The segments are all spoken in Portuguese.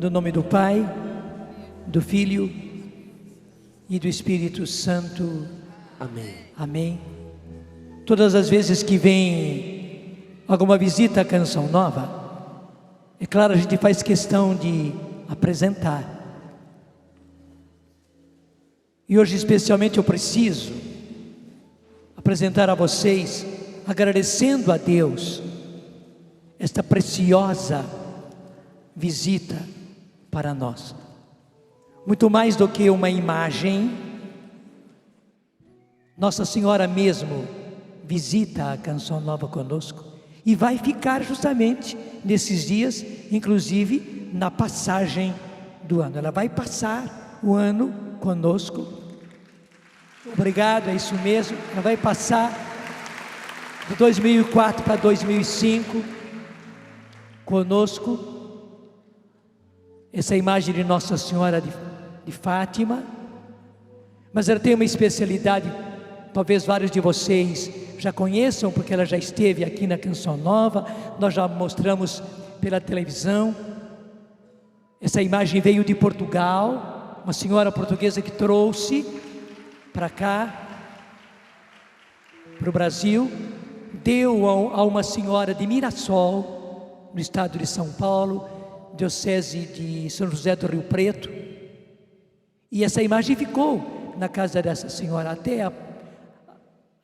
No nome do Pai, do Filho e do Espírito Santo. Amém. Amém. Todas as vezes que vem alguma visita à Canção Nova, é claro, a gente faz questão de apresentar. E hoje especialmente eu preciso apresentar a vocês, agradecendo a Deus, esta preciosa visita para nós. Muito mais do que uma imagem, Nossa Senhora mesmo visita a Canção Nova conosco e vai ficar justamente nesses dias, inclusive na passagem do ano. Ela vai passar o ano conosco. Obrigado, é isso mesmo. Ela vai passar de 2004 para 2005 conosco. Essa imagem de Nossa Senhora de Fátima, mas ela tem uma especialidade, talvez vários de vocês já conheçam, porque ela já esteve aqui na Canção Nova, nós já mostramos pela televisão. Essa imagem veio de Portugal, uma senhora portuguesa que trouxe para cá, para o Brasil, deu a uma senhora de Mirassol, no estado de São Paulo, diocese de São José do Rio Preto, e essa imagem ficou na casa dessa senhora. Até a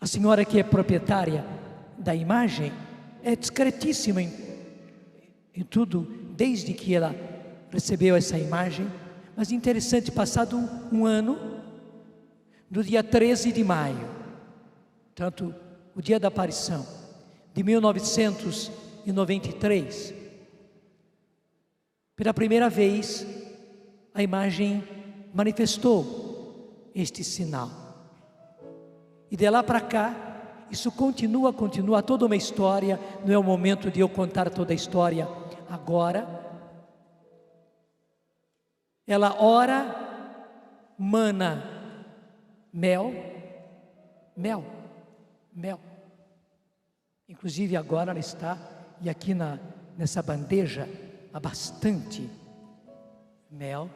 senhora que é proprietária da imagem é discretíssima em tudo, desde que ela recebeu essa imagem. Mas interessante, passado um ano, no dia 13 de maio, tanto o dia da aparição de 1993, pela primeira vez a imagem manifestou este sinal. E de lá para cá, isso continua toda uma história. Não é o momento de eu contar toda a história agora. Ela ora, mana mel. Inclusive agora ela está, e aqui nessa bandeja há bastante mel.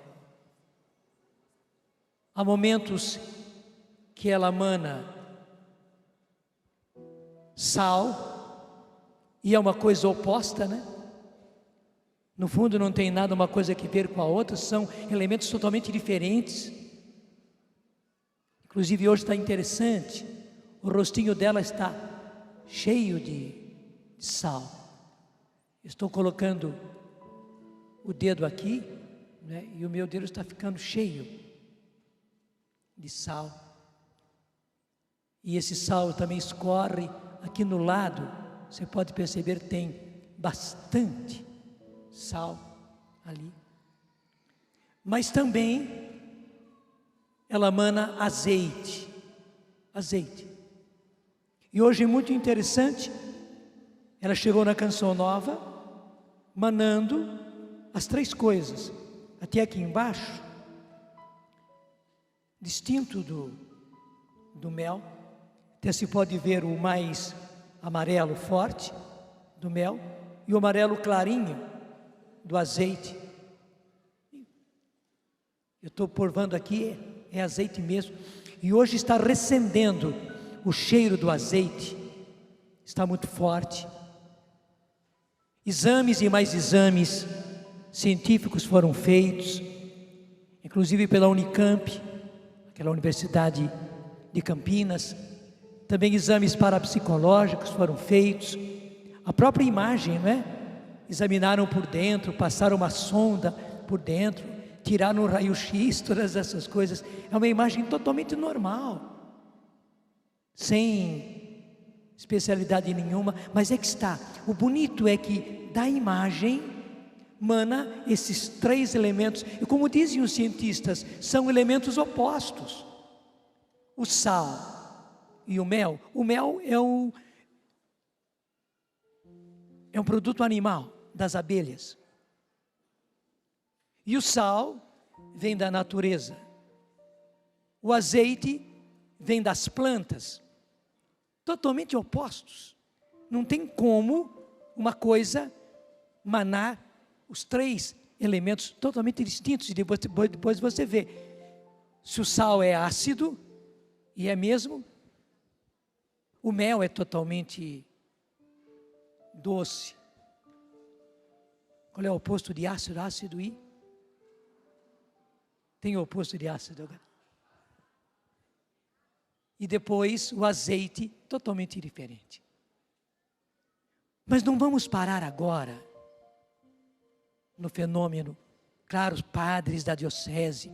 Há momentos que ela mana sal, e é uma coisa oposta, né? No fundo não tem nada uma coisa que ver com a outra, são elementos totalmente diferentes. Inclusive hoje está interessante, o rostinho dela está cheio de sal. Estou colocando o dedo aqui, né, e o meu dedo está ficando cheio de sal. E esse sal também escorre aqui no lado. Você pode perceber, tem bastante sal ali. Mas também ela mana azeite. E hoje, muito interessante, ela chegou na Canção Nova manando as três coisas. Até aqui embaixo, distinto do mel, até se pode ver o mais amarelo forte do mel e o amarelo clarinho do azeite. Eu estou provando aqui, é azeite mesmo. E hoje está recendendo o cheiro do azeite, está muito forte. Exames e mais exames científicos foram feitos, inclusive pela Unicamp, aquela universidade de Campinas. Também exames parapsicológicos foram feitos. A própria imagem, né? Examinaram por dentro, passaram uma sonda por dentro, tiraram um raio-x, todas essas coisas. É uma imagem totalmente normal, sem especialidade nenhuma. Mas é que está, o bonito é que da imagem mana esses três elementos. E como dizem os cientistas, são elementos opostos. O sal e o mel. O mel é um produto animal das abelhas. E o sal vem da natureza. O azeite vem das plantas. Totalmente opostos. Não tem como uma coisa manar os três elementos totalmente distintos, e depois você vê se o sal é ácido, e é mesmo, o mel é totalmente doce. Qual é o oposto de ácido? Ácido e? Tem o oposto de ácido agora. E depois o azeite, totalmente diferente. Mas não vamos parar agora no fenômeno. Claro, os padres da diocese,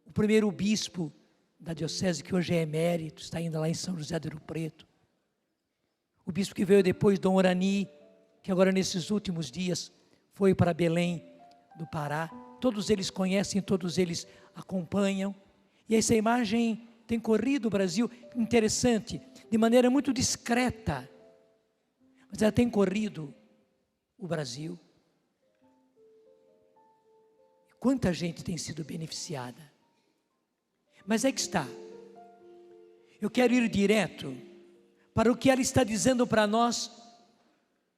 o primeiro bispo da diocese, que hoje é emérito, está ainda lá em São José do Rio Preto, o bispo que veio depois, Dom Orani, que agora nesses últimos dias foi para Belém do Pará. Todos eles conhecem, todos eles acompanham, e essa imagem tem corrido o Brasil, interessante, de maneira muito discreta, mas ela tem corrido o Brasil. Quanta gente tem sido beneficiada. Mas é que está, eu quero ir direto para o que ela está dizendo para nós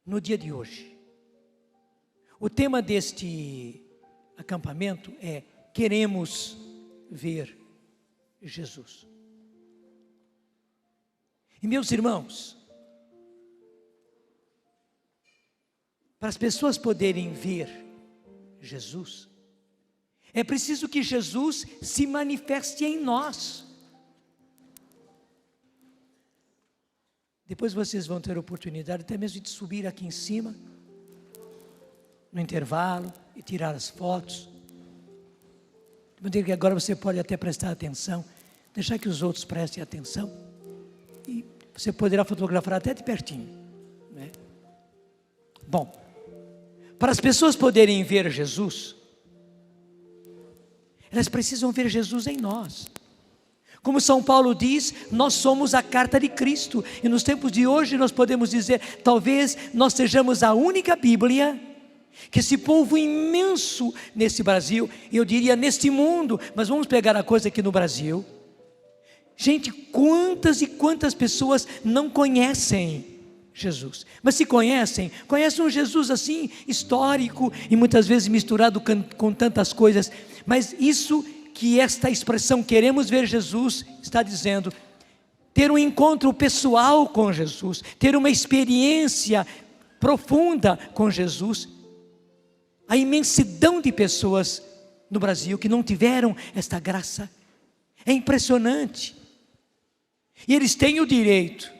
no dia de hoje. O tema deste acampamento é: queremos ver Jesus. E meus irmãos, para as pessoas poderem ver Jesus, é preciso que Jesus se manifeste em nós. Depois vocês vão ter a oportunidade até mesmo de subir aqui em cima, no intervalo, e tirar as fotos. De maneira que agora você pode até prestar atenção, deixar que os outros prestem atenção, e você poderá fotografar até de pertinho, né? Bom, para as pessoas poderem ver Jesus, elas precisam ver Jesus em nós. Como São Paulo diz, nós somos a carta de Cristo, e nos tempos de hoje nós podemos dizer, talvez nós sejamos a única Bíblia que esse povo imenso nesse Brasil, eu diria neste mundo, mas vamos pegar a coisa aqui no Brasil. Gente, quantas e quantas pessoas não conhecem Jesus? Mas se conhecem um Jesus assim, histórico, e muitas vezes misturado com tantas coisas. Mas isso que esta expressão, queremos ver Jesus, está dizendo, ter um encontro pessoal com Jesus, ter uma experiência profunda com Jesus. A imensidão de pessoas no Brasil que não tiveram esta graça é impressionante. E eles têm o direito,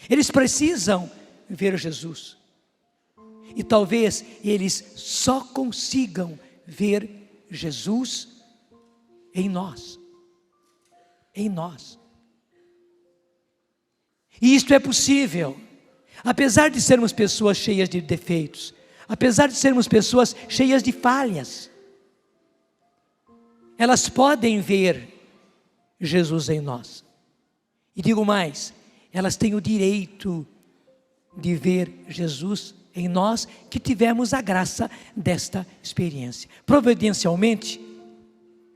eles precisam ver Jesus. E talvez eles só consigam ver Jesus em nós. Em nós. E isto é possível, apesar de sermos pessoas cheias de defeitos, apesar de sermos pessoas cheias de falhas, elas podem ver Jesus em nós. E digo mais, elas têm o direito de ver Jesus em nós, que tivemos a graça desta experiência. Providencialmente,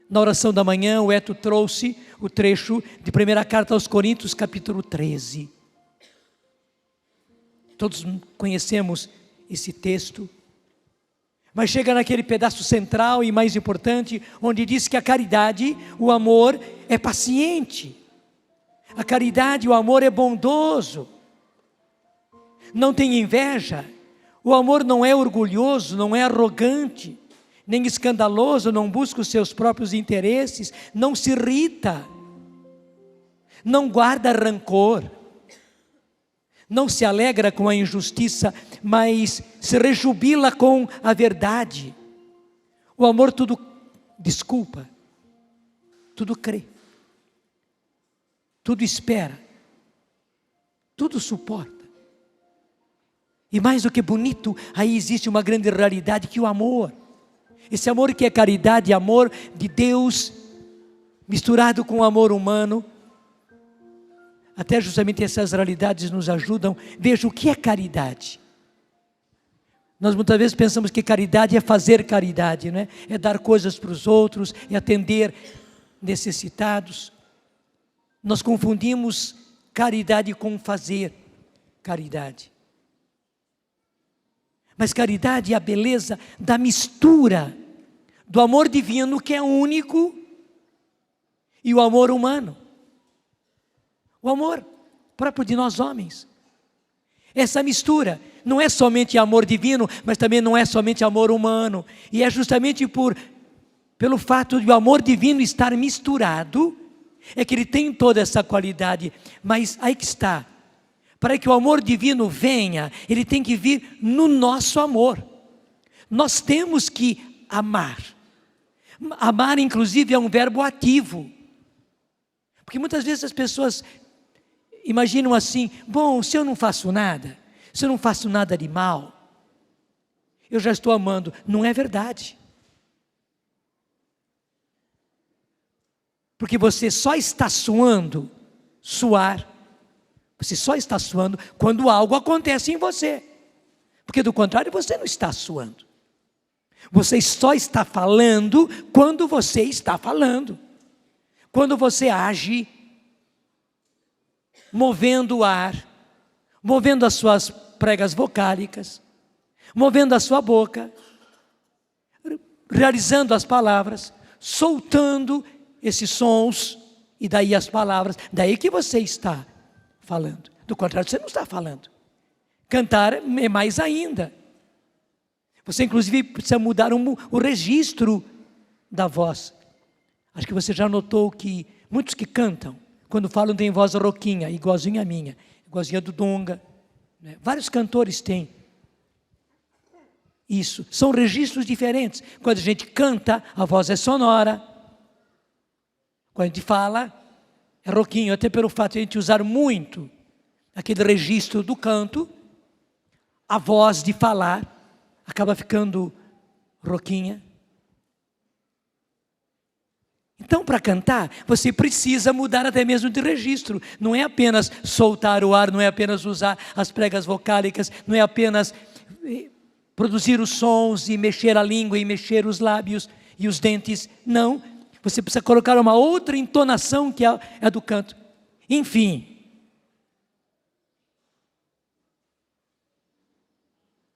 na oração da manhã, o Eto trouxe o trecho de 1ª carta aos Coríntios, capítulo 13. Todos conhecemos esse texto, mas chega naquele pedaço central e mais importante, onde diz que a caridade, o amor, é paciente. A caridade, o amor é bondoso, não tem inveja. O amor não é orgulhoso, não é arrogante, nem escandaloso, não busca os seus próprios interesses, não se irrita, não guarda rancor, não se alegra com a injustiça, mas se rejubila com a verdade. O amor tudo desculpa, tudo crê, tudo espera, tudo suporta. E mais do que bonito, aí existe uma grande realidade, que o amor, esse amor que é caridade, amor de Deus, misturado com o amor humano, até justamente essas realidades nos ajudam. Veja, o que é caridade? Nós muitas vezes pensamos que caridade é fazer caridade, né? É dar coisas para os outros, é atender necessitados. Nós confundimos caridade com fazer caridade. Mas caridade é a beleza da mistura do amor divino, que é único, e o amor humano. O amor próprio de nós homens. Essa mistura não é somente amor divino, mas também não é somente amor humano. E é justamente pelo fato de o amor divino estar misturado, é que ele tem toda essa qualidade. Mas aí que está. Para que o amor divino venha, ele tem que vir no nosso amor. Nós temos que amar. Amar, inclusive, é um verbo ativo. Porque muitas vezes as pessoas imaginam assim: bom, se eu não faço nada, se eu não faço nada de mal, eu já estou amando. Não é verdade. Porque você só está suar, você só está suando quando algo acontece em você. Porque do contrário, você não está suando. Você só está falando quando você está falando. Quando você age, movendo o ar, movendo as suas pregas vocálicas, movendo a sua boca, realizando as palavras, soltando esses sons, e daí as palavras, daí que você está falando. Do contrário, você não está falando. Cantar é mais ainda. Você inclusive precisa mudar o registro da voz. Acho que você já notou que muitos que cantam, quando falam, tem voz rouquinha, igualzinha a minha, igualzinha a do Donga, né? Vários cantores têm isso. São registros diferentes. Quando a gente canta, a voz é sonora. Quando a gente fala, é rouquinho. Até pelo fato de a gente usar muito aquele registro do canto, a voz de falar acaba ficando rouquinha. Então, para cantar, você precisa mudar até mesmo de registro. Não é apenas soltar o ar, não é apenas usar as pregas vocálicas, não é apenas produzir os sons e mexer a língua e mexer os lábios e os dentes. Não, você precisa colocar uma outra entonação que é a do canto. Enfim,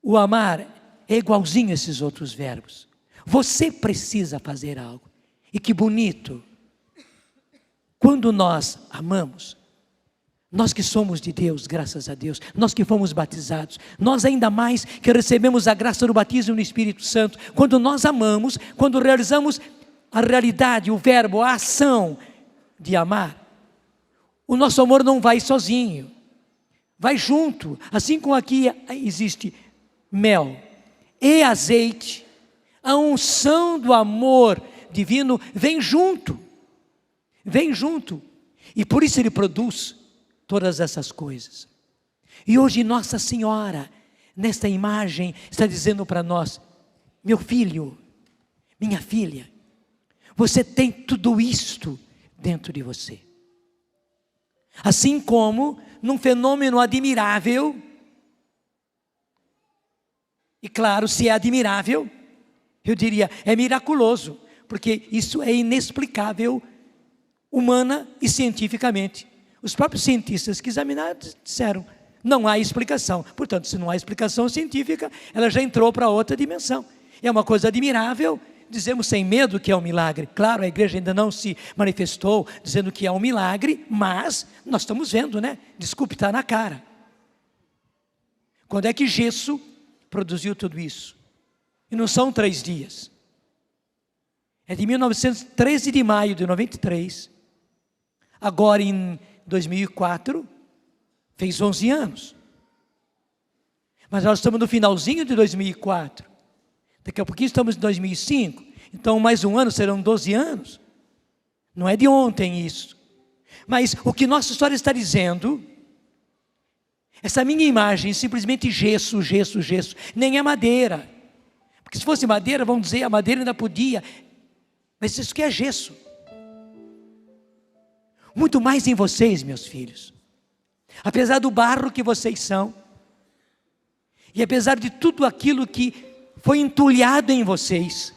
o amar é igualzinho a esses outros verbos. Você precisa fazer algo. E que bonito, quando nós amamos, nós que somos de Deus, graças a Deus, nós que fomos batizados, nós ainda mais que recebemos a graça do batismo no Espírito Santo, quando nós amamos, quando realizamos a realidade, o verbo, a ação de amar, o nosso amor não vai sozinho, vai junto, assim como aqui existe mel e azeite, a unção do amor divino vem junto, e por isso ele produz todas essas coisas. E hoje Nossa Senhora, nesta imagem, está dizendo para nós: meu filho, minha filha, você tem tudo isto dentro de você. Assim como num fenômeno admirável, e claro, se é admirável, eu diria, é miraculoso, porque isso é inexplicável, humana e cientificamente. Os próprios cientistas que examinaram disseram, não há explicação. Portanto, se não há explicação científica, ela já entrou para outra dimensão. É uma coisa admirável, dizemos sem medo que é um milagre. Claro, a igreja ainda não se manifestou dizendo que é um milagre, mas nós estamos vendo, né? Desculpe, está na cara. Quando é que gesso produziu tudo isso? E não são 3 dias. É de 13 de maio de 93. Agora em 2004, fez 11 anos. Mas nós estamos no finalzinho de 2004. Daqui a pouquinho estamos em 2005. Então mais um ano serão 12 anos. Não é de ontem isso. Mas o que nossa história está dizendo, essa minha imagem, simplesmente gesso, nem é madeira. Porque se fosse madeira, vamos dizer, a madeira ainda podia. Mas isso que é gesso. Muito mais em vocês, meus filhos. Apesar do barro que vocês são, e apesar de tudo aquilo que foi entulhado em vocês,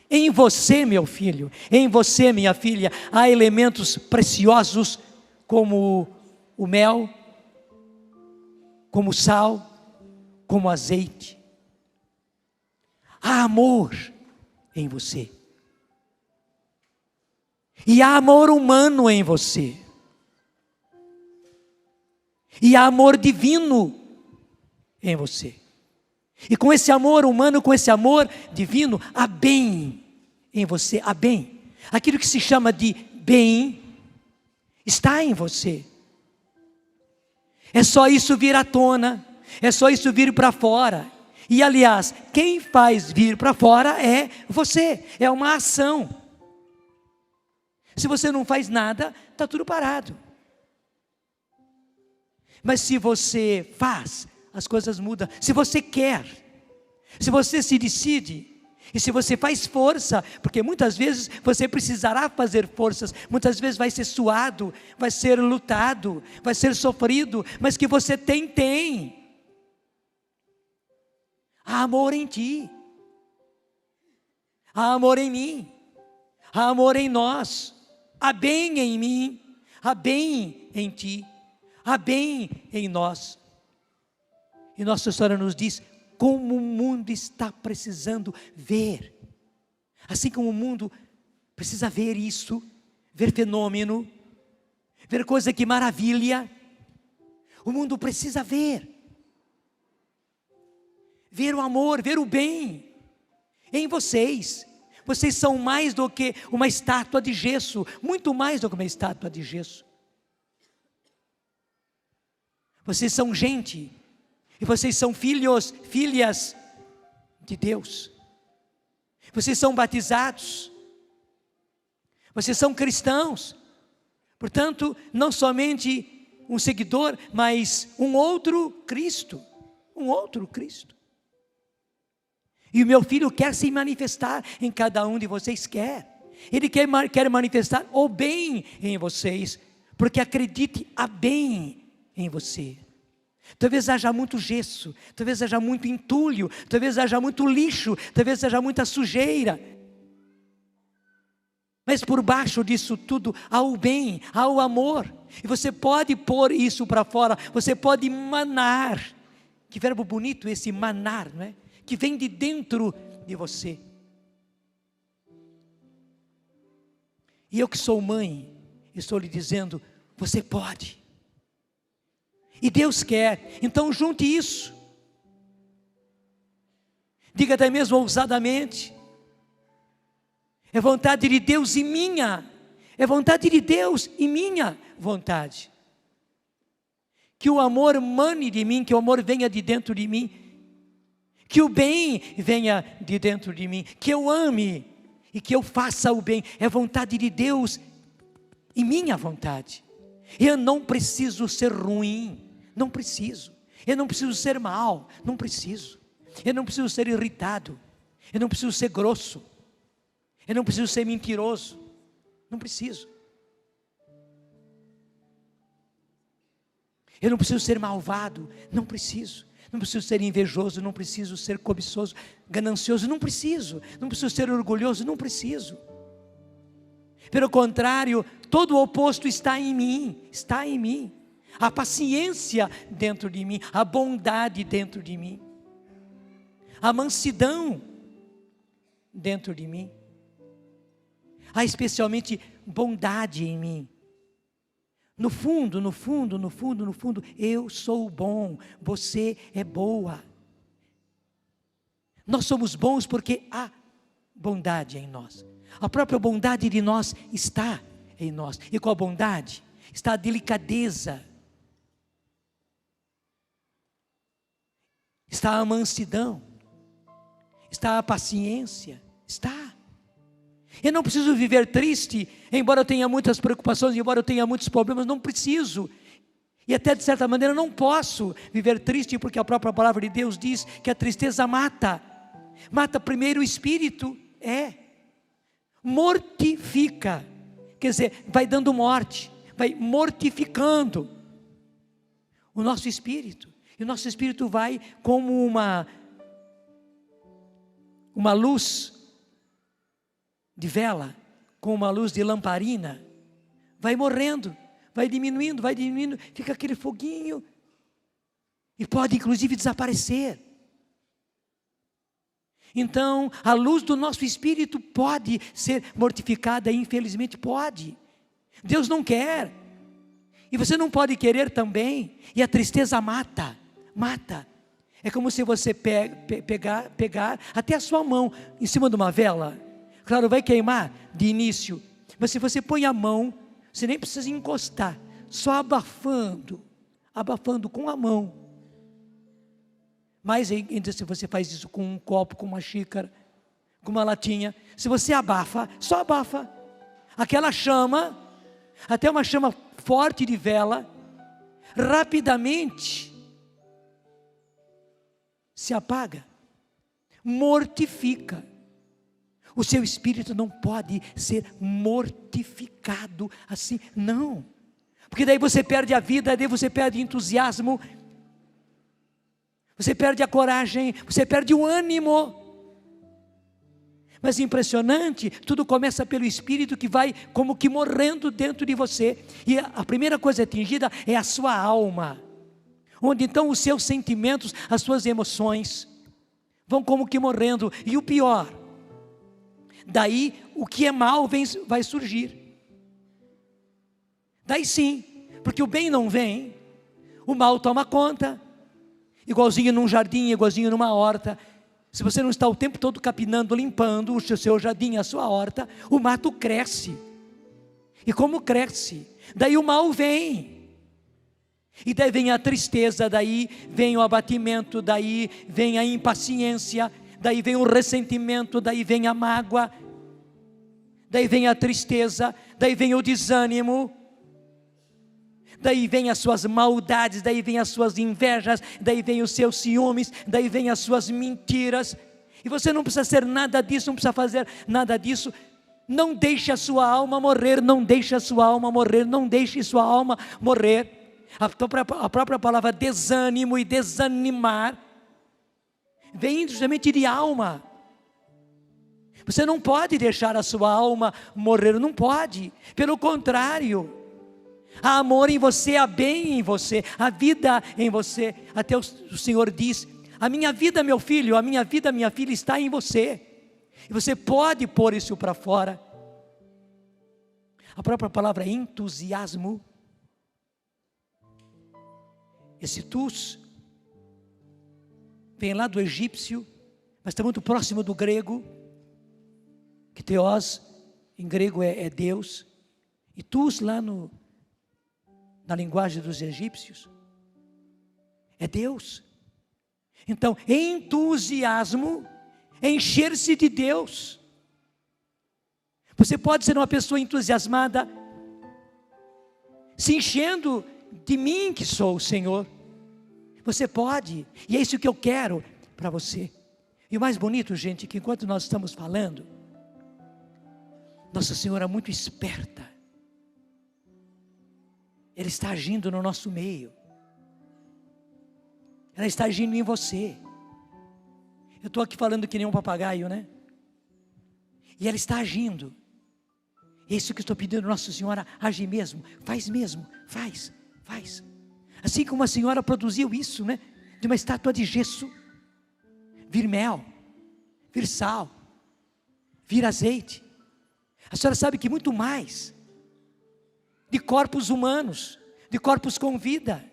em você, meu filho, em você, minha filha, há elementos preciosos como o mel, como o sal, como o azeite. há amor em você. E há amor humano em você. E há amor divino em você. E com esse amor humano, com esse amor divino, há bem em você, há bem. Aquilo que se chama de bem está em você. É só isso vir à tona, é só isso vir para fora. E aliás, quem faz vir para fora é você, é uma ação. Se você não faz nada, está tudo parado. Mas se você faz, as coisas mudam. Se você quer, se você se decide, e se você faz força, porque muitas vezes você precisará fazer forças, muitas vezes vai ser suado, vai ser lutado, vai ser sofrido, mas que você tem. Há amor em ti, há amor em mim, há amor em nós, há bem em mim, há bem em ti, há bem em nós. E Nossa Senhora nos diz como o mundo está precisando ver. Assim como o mundo precisa ver isso, ver fenômeno, ver coisa que maravilha, o mundo precisa ver o amor, ver o bem em vocês. Vocês são mais do que uma estátua de gesso, muito mais do que uma estátua de gesso. Vocês são gente, e vocês são filhos, filhas de Deus. Vocês são batizados, vocês são cristãos. Portanto, não somente um seguidor, mas um outro Cristo. Um outro Cristo. E o meu filho quer se manifestar em cada um de vocês, quer. Ele quer manifestar o bem em vocês, porque acredite, há bem em você. Talvez haja muito gesso, talvez haja muito entulho, talvez haja muito lixo, talvez haja muita sujeira. Mas por baixo disso tudo há o bem, há o amor. E você pode pôr isso para fora, você pode manar. Que verbo bonito esse manar, não é? Que vem de dentro de você. E eu que sou mãe, estou lhe dizendo, você pode. E Deus quer, então junte isso. Diga até mesmo ousadamente, é vontade de Deus e minha, é vontade de Deus e minha vontade. Que o amor mane de mim, que o amor venha de dentro de mim, que o bem venha de dentro de mim, que eu ame e que eu faça o bem, é vontade de Deus e minha vontade. Eu não preciso ser ruim, não preciso. Eu não preciso ser mal, não preciso. Eu não preciso ser irritado, eu não preciso ser grosso, eu não preciso ser mentiroso, não preciso. Eu não preciso ser malvado, não preciso. Não preciso ser invejoso, não preciso ser cobiçoso, ganancioso, não preciso. Não preciso ser orgulhoso, não preciso. Pelo contrário, todo o oposto está em mim, está em mim. A paciência dentro de mim, a bondade dentro de mim, a mansidão dentro de mim, há especialmente bondade em mim. No fundo, eu sou bom, você é boa. Nós somos bons porque há bondade em nós. A própria bondade de nós está em nós. E com a bondade está a delicadeza, está a mansidão, está a paciência, está. Eu não preciso viver triste, embora eu tenha muitas preocupações, embora eu tenha muitos problemas, não preciso. E até de certa maneira não posso viver triste, porque a própria palavra de Deus diz que a tristeza mata. Mata primeiro o espírito, mortifica. Quer dizer, vai dando morte, vai mortificando o nosso espírito. E o nosso espírito vai como uma luz de vela, com uma luz de lamparina, vai morrendo, vai diminuindo, fica aquele foguinho, e pode inclusive desaparecer. Então, a luz do nosso espírito pode ser mortificada, infelizmente pode. Deus não quer. E você não pode querer também. E a tristeza mata. É como se você pegar até a sua mão em cima de uma vela. Claro, vai queimar de início. Mas se você põe a mão, você nem precisa encostar. Só abafando com a mão. Mas ainda se você faz isso com um copo, com uma xícara, com uma latinha. Se você abafa, só abafa. Aquela chama, até uma chama forte de vela, rapidamente se apaga, mortifica. O seu espírito não pode ser mortificado assim, não. Porque daí você perde a vida, daí você perde entusiasmo, você perde a coragem, você perde o ânimo. Mas impressionante, tudo começa pelo Espírito que vai como que morrendo dentro de você. E a primeira coisa atingida é a sua alma. Onde então os seus sentimentos, as suas emoções vão como que morrendo. E o pior, daí o que é mal vai surgir. Daí sim, porque o bem não vem, o mal toma conta. Igualzinho num jardim, igualzinho numa horta. Se você não está o tempo todo capinando, limpando o seu jardim, a sua horta, o mato cresce. E como cresce? Daí o mal vem. E daí vem a tristeza, daí vem o abatimento, daí vem a impaciência, daí vem o ressentimento, daí vem a mágoa, daí vem a tristeza, daí vem o desânimo, daí vem as suas maldades, daí vem as suas invejas, daí vem os seus ciúmes, daí vem as suas mentiras. E você não precisa ser nada disso, não precisa fazer nada disso. Não deixe a sua alma morrer, não deixe a sua alma morrer, não deixe a sua alma morrer. A própria palavra desânimo e desanimar vem justamente de alma. Você não pode deixar a sua alma morrer, não pode. Pelo contrário, há amor em você, há bem em você, há vida em você. Até o Senhor diz: a minha vida, meu filho, a minha vida, minha filha está em você. E você pode pôr isso para fora. A própria palavra entusiasmo, esse tus, vem lá do egípcio, mas está muito próximo do grego, que theos, em grego é Deus, e tus lá na linguagem dos egípcios, é Deus. Então, entusiasmo é encher-se de Deus. Você pode ser uma pessoa entusiasmada, se enchendo de mim que sou o Senhor. Você pode, e é isso que eu quero para você. E o mais bonito, gente, que enquanto nós estamos falando, Nossa Senhora é muito esperta. Ela está agindo no nosso meio. Ela está agindo em você. Eu estou aqui falando que nem um papagaio, né? E ela está agindo. É isso que eu estou pedindo, Nossa Senhora, age mesmo, faz. Assim como a senhora produziu isso, né? De uma estátua de gesso, vir mel, vir sal, vir azeite. A senhora sabe que muito mais de corpos humanos, de corpos com vida,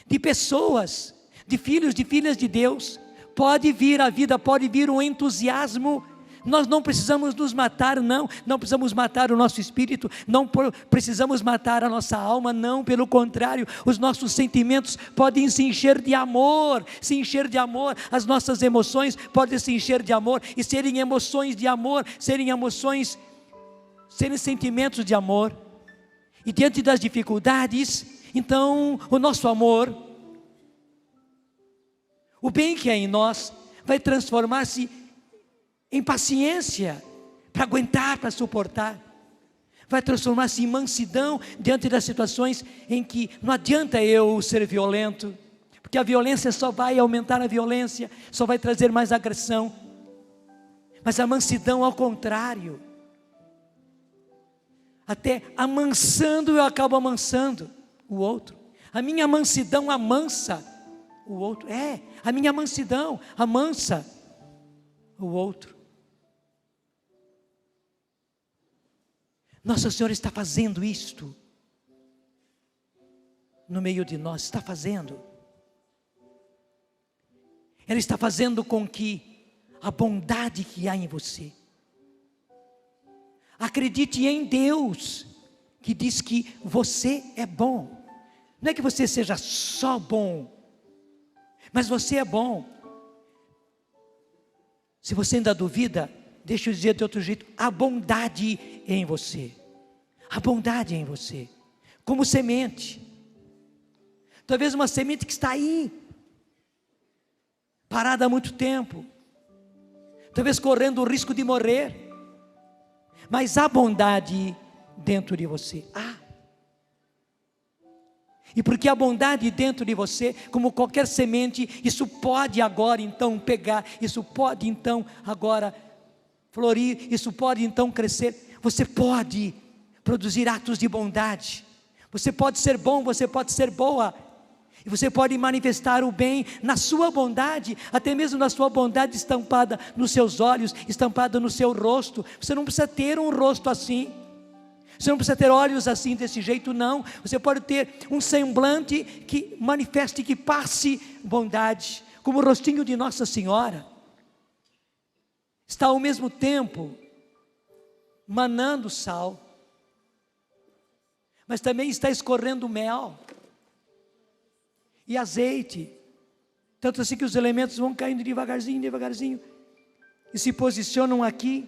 de pessoas, de filhos, de filhas de Deus, pode vir a vida, pode vir um entusiasmo. Nós não precisamos nos matar, não precisamos matar o nosso espírito, não precisamos matar a nossa alma, não, pelo contrário, os nossos sentimentos podem se encher de amor, as nossas emoções podem se encher de amor, e serem emoções de amor, serem sentimentos de amor. E diante das dificuldades, então o nosso amor, o bem que é em nós, vai transformar-se em paciência, para aguentar, para suportar. Vai transformar-se em mansidão diante das situações em que não adianta eu ser violento, porque a violência só vai aumentar a violência, só vai trazer mais agressão. Mas a mansidão, ao contrário, até amansando eu acabo amansando o outro. A minha mansidão amansa o outro. A minha mansidão amansa o outro. Nossa Senhora está fazendo isto no meio de nós, está fazendo. Ela está fazendo com que a bondade que há em você, acredite em Deus, que diz que você é bom. Não é que você seja só bom, mas você é bom. Se você ainda duvida, deixa eu dizer de outro jeito, a bondade em você. A bondade em você, como semente. Talvez uma semente que está aí, parada há muito tempo, talvez correndo o risco de morrer, mas há bondade dentro de você. E porque a bondade dentro de você, como qualquer semente, isso pode agora então pegar, isso pode então agora florir, isso pode então crescer. Você pode produzir atos de bondade, você pode ser bom, você pode ser boa, e você pode manifestar o bem na sua bondade, até mesmo na sua bondade estampada nos seus olhos, estampada no seu rosto. Você não precisa ter um rosto assim, você não precisa ter olhos assim, desse jeito, não. Você pode ter um semblante que manifeste, que passe bondade, como o rostinho de Nossa Senhora. Está ao mesmo tempo manando sal, mas também está escorrendo mel e azeite. Tanto assim que os elementos vão caindo devagarzinho, devagarzinho, e se posicionam aqui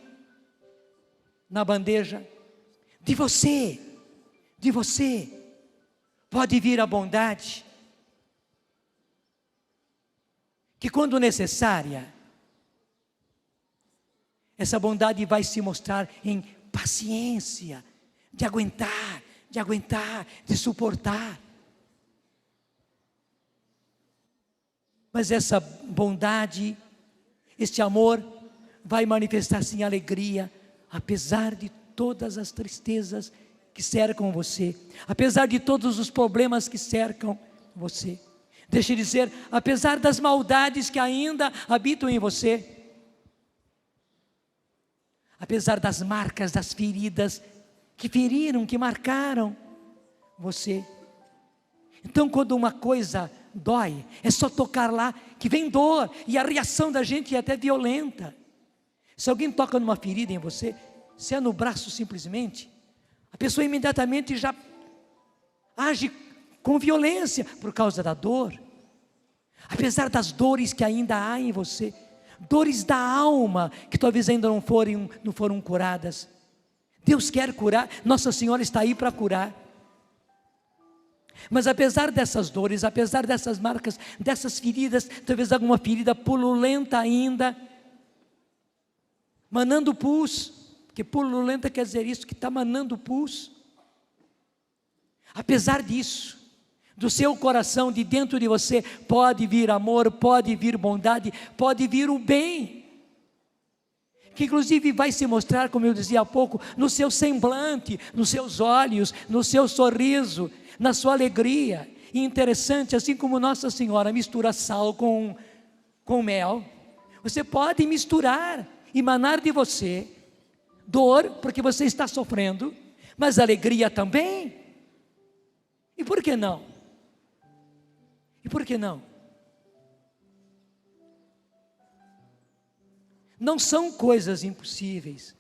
na bandeja. De você pode vir a bondade, que quando necessária, essa bondade vai se mostrar em paciência, de aguentar, de suportar. Mas essa bondade, este amor, vai manifestar-se em alegria, apesar de todas as tristezas que cercam você, apesar de todos os problemas que cercam você. Deixa eu dizer, apesar das maldades que ainda habitam em você, apesar das marcas, das feridas que feriram, que marcaram você. Então, quando uma coisa dói, é só tocar lá que vem dor, e a reação da gente é até violenta. Se alguém toca numa ferida em você, se é no braço simplesmente, a pessoa imediatamente já age com violência por causa da dor. Apesar das dores que ainda há em você, dores da alma que talvez ainda não foram curadas. Deus quer curar, Nossa Senhora está aí para curar. Mas apesar dessas dores, apesar dessas marcas, dessas feridas, talvez alguma ferida pululenta ainda, manando pus, porque pululenta quer dizer isso, que está manando pus. Apesar disso, do seu coração, de dentro de você, pode vir amor, pode vir bondade, pode vir o bem, que inclusive vai se mostrar, como eu dizia há pouco, no seu semblante, nos seus olhos, no seu sorriso, na sua alegria. E interessante, assim como Nossa Senhora mistura sal com mel, você pode misturar, emanar de você dor, porque você está sofrendo, mas alegria também. E por que não? E por que não? Não são coisas impossíveis,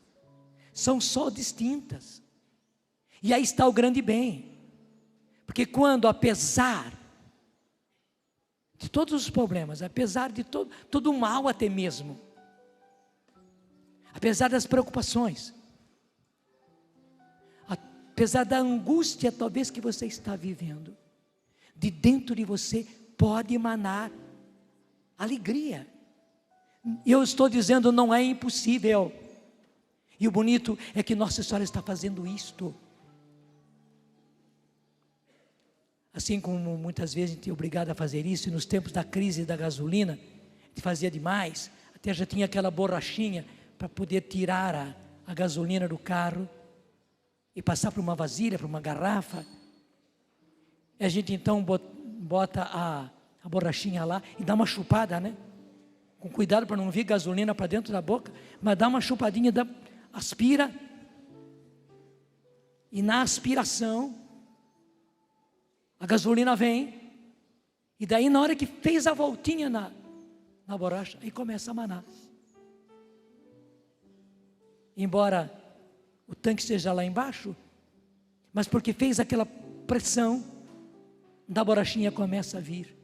são só distintas. E aí está o grande bem, porque quando, apesar de todos os problemas, apesar de todo o mal até mesmo, apesar das preocupações, apesar da angústia talvez que você está vivendo, de dentro de você pode emanar alegria. Eu estou dizendo, não é impossível. E o bonito é que Nossa Senhora está fazendo isto. Assim como muitas vezes a gente é obrigado a fazer isso, e nos tempos da crise da gasolina, a gente fazia demais, até já tinha aquela borrachinha para poder tirar a gasolina do carro e passar para uma vasilha, para uma garrafa. E a gente então bota a borrachinha lá e dá uma chupada, né? com cuidado para não vir gasolina para dentro da boca, mas dá uma chupadinha, aspira, e na aspiração, a gasolina vem, e daí na hora que fez a voltinha na borracha, aí começa a manar. Embora o tanque esteja lá embaixo, mas porque fez aquela pressão, da borrachinha começa a vir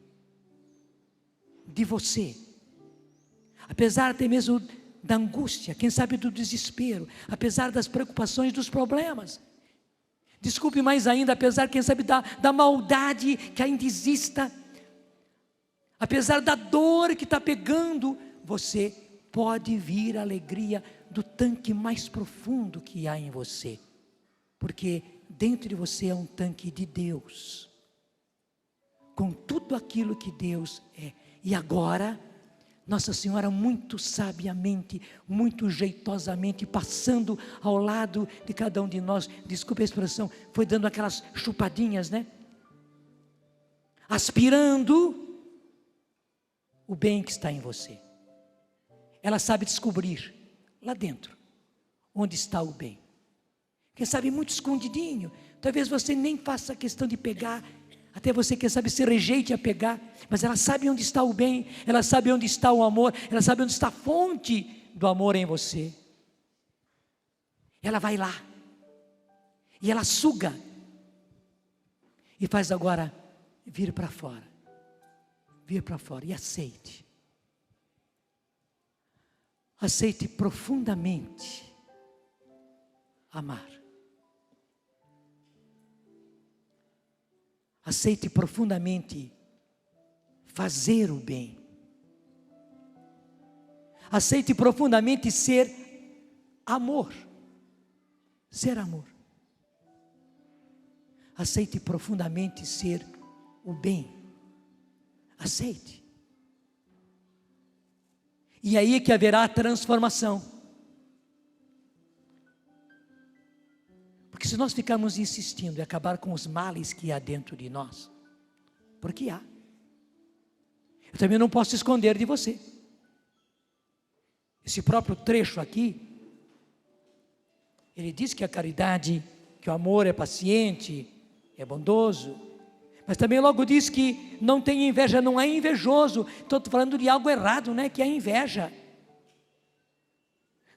de você. Apesar até mesmo da angústia, quem sabe do desespero, apesar das preocupações, dos problemas. Desculpe mais ainda, apesar, quem sabe, da maldade que ainda exista, apesar da dor que está pegando, você pode vir a alegria do tanque mais profundo que há em você, porque dentro de você é um tanque de Deus, com tudo aquilo que Deus é. E agora, Nossa Senhora muito sabiamente, muito jeitosamente, passando ao lado de cada um de nós, desculpe a expressão, foi dando aquelas chupadinhas, né? Aspirando o bem que está em você. Ela sabe descobrir lá dentro onde está o bem. Quem sabe muito escondidinho, talvez você nem faça questão de pegar, até você, quem sabe, se rejeite a pegar, mas ela sabe onde está o bem, ela sabe onde está o amor, ela sabe onde está a fonte do amor em você. Ela vai lá, e ela suga, e faz agora vir para fora, e aceite. Aceite profundamente amar. Aceite profundamente fazer o bem. Aceite profundamente ser amor. Ser amor. Aceite profundamente ser o bem. Aceite. E aí é que haverá a transformação. Porque se nós ficarmos insistindo em acabar com os males que há dentro de nós, porque há, eu também não posso esconder de você. Esse próprio trecho aqui, ele diz que a caridade, que o amor é paciente, é bondoso, mas também logo diz que não tem inveja, não é invejoso. Então estou falando de algo errado, né? Que é inveja.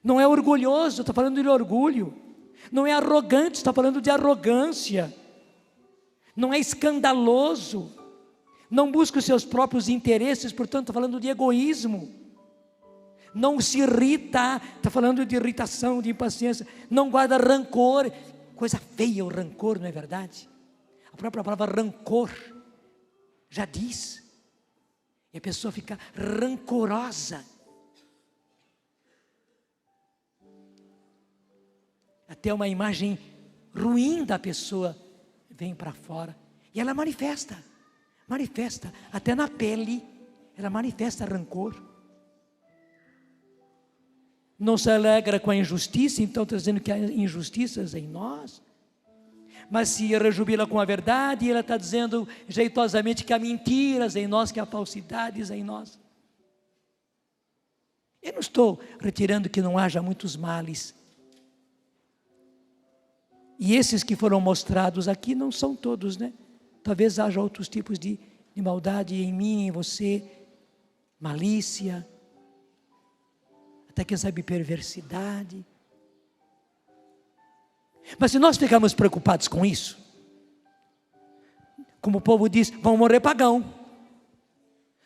Não é orgulhoso, estou falando de orgulho. Não é arrogante, está falando de arrogância. Não é escandaloso, não busca os seus próprios interesses, portanto está falando de egoísmo. Não se irrita, está falando de irritação, de impaciência. Não guarda rancor, coisa feia o rancor, não é verdade? A própria palavra rancor já diz, e a pessoa fica rancorosa. Até uma imagem ruim da pessoa vem para fora. E ela manifesta, até na pele, ela manifesta rancor. Não se alegra com a injustiça, então está dizendo que há injustiças em nós. Mas se rejubila com a verdade, ela está dizendo jeitosamente que há mentiras em nós, que há falsidades em nós. Eu não estou retirando que não haja muitos males. E esses que foram mostrados aqui não são todos, né? Talvez haja outros tipos de maldade em mim, em você, malícia, até quem sabe perversidade. Mas se nós ficarmos preocupados com isso, como o povo diz, vão morrer pagão,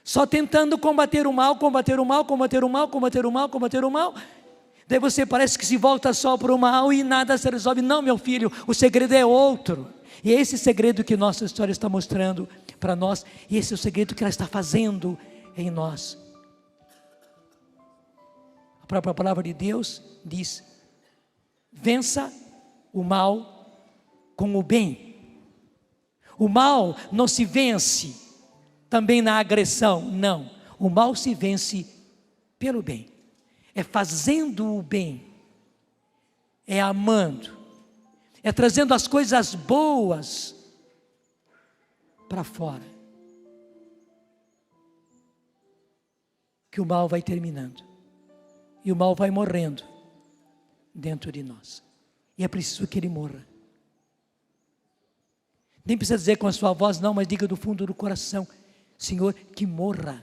só tentando combater o mal, daí você parece que se volta só para o mal e nada se resolve. Não, meu filho, o segredo é outro, e é esse segredo que nossa história está mostrando para nós, e esse é o segredo que ela está fazendo em nós. A própria palavra de Deus diz: vença o mal com o bem. O mal não se vence também na agressão, não. O mal se vence pelo bem. É fazendo o bem, é amando, é trazendo as coisas boas para fora. que o mal vai terminando. E o mal vai morrendo dentro de nós. E é preciso que ele morra. Nem precisa dizer com a sua voz, não, mas diga do fundo do coração: Senhor, que morra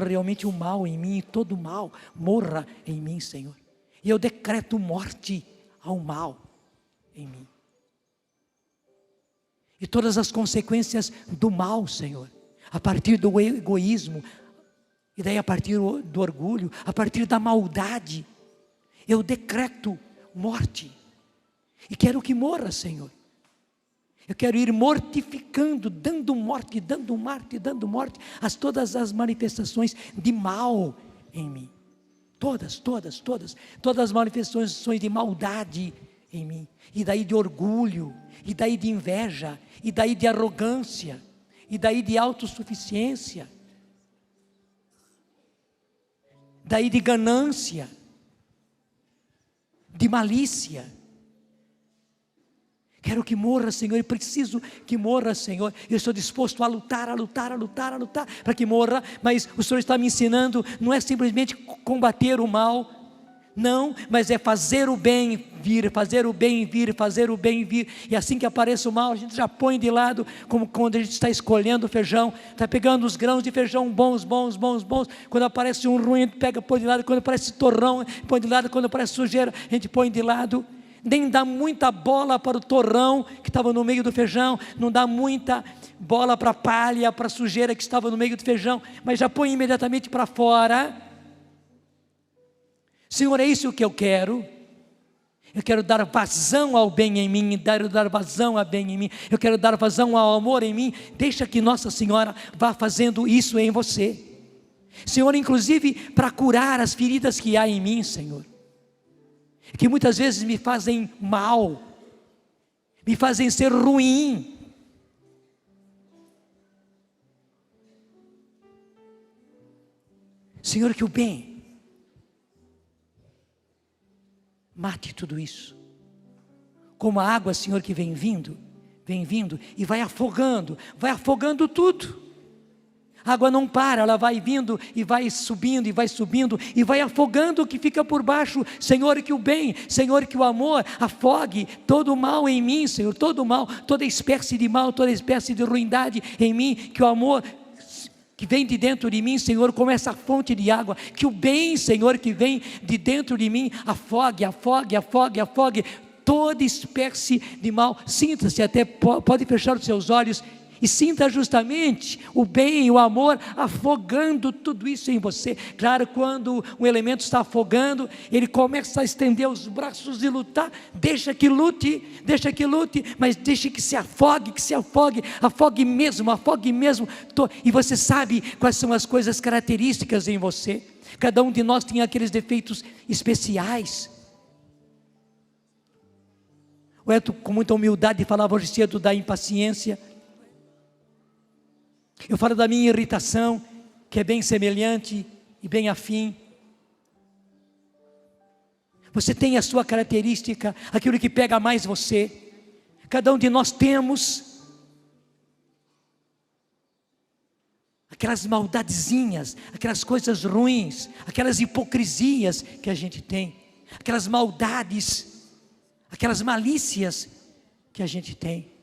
realmente o mal em mim, todo o mal morra em mim, Senhor. E eu decreto morte ao mal em mim. E todas as consequências do mal, Senhor, a partir do egoísmo, e daí a partir do orgulho, a partir da maldade, eu decreto morte. E quero que morra, Senhor. Eu quero ir mortificando, dando morte a todas as manifestações de mal em mim. Todas as manifestações de maldade em mim. E daí de orgulho, e daí de inveja, e daí de arrogância, e daí de autossuficiência, daí de ganância, de malícia. Quero que morra, Senhor, e preciso que morra, Senhor. Eu estou disposto a lutar, para que morra, mas o Senhor está me ensinando, não é simplesmente combater o mal, não, mas é fazer o bem vir, fazer o bem vir, e assim que apareça o mal, a gente já põe de lado, como quando a gente está escolhendo o feijão, está pegando os grãos de feijão bons, quando aparece um ruim, a gente pega, põe de lado, quando aparece torrão, põe de lado, quando aparece sujeira, a gente põe de lado. Nem dá muita bola para o torrão que estava no meio do feijão, não dá muita bola para a palha, para a sujeira que estava no meio do feijão, mas já põe imediatamente para fora. Senhor, é isso que eu quero dar vazão ao bem em mim, dar vazão ao bem em mim, eu quero dar vazão ao amor em mim. Deixa que Nossa Senhora vá fazendo isso em você, Senhor, inclusive para curar as feridas que há em mim, Senhor, que muitas vezes me fazem mal, me fazem ser ruim. Senhor, que o bem mate tudo isso, como a água, Senhor, que vem vindo e vai afogando tudo. A água não para, ela vai vindo e vai subindo e vai afogando o que fica por baixo. Senhor, que o bem, Senhor, que o amor afogue todo o mal em mim, Senhor, todo o mal, toda espécie de mal, toda espécie de ruindade em mim, que o amor que vem de dentro de mim, Senhor, como essa fonte de água, que o bem, Senhor, que vem de dentro de mim, afogue toda espécie de mal. Sinta-se, até pode fechar os seus olhos e sinta justamente o bem e o amor afogando tudo isso em você. Claro, quando o elemento está afogando, ele começa a estender os braços e lutar. Deixa que lute, mas deixe que se afogue, afogue mesmo. E você sabe quais são as coisas características em você. Cada um de nós tem aqueles defeitos especiais. O Eto, com muita humildade, falava hoje cedo da impaciência. Eu falo da minha irritação, que é bem semelhante e bem afim. Você tem a sua característica, aquilo que pega mais você. Cada um de nós temos aquelas maldadezinhas, aquelas coisas ruins, aquelas hipocrisias que a gente tem, aquelas maldades, aquelas malícias que a gente tem.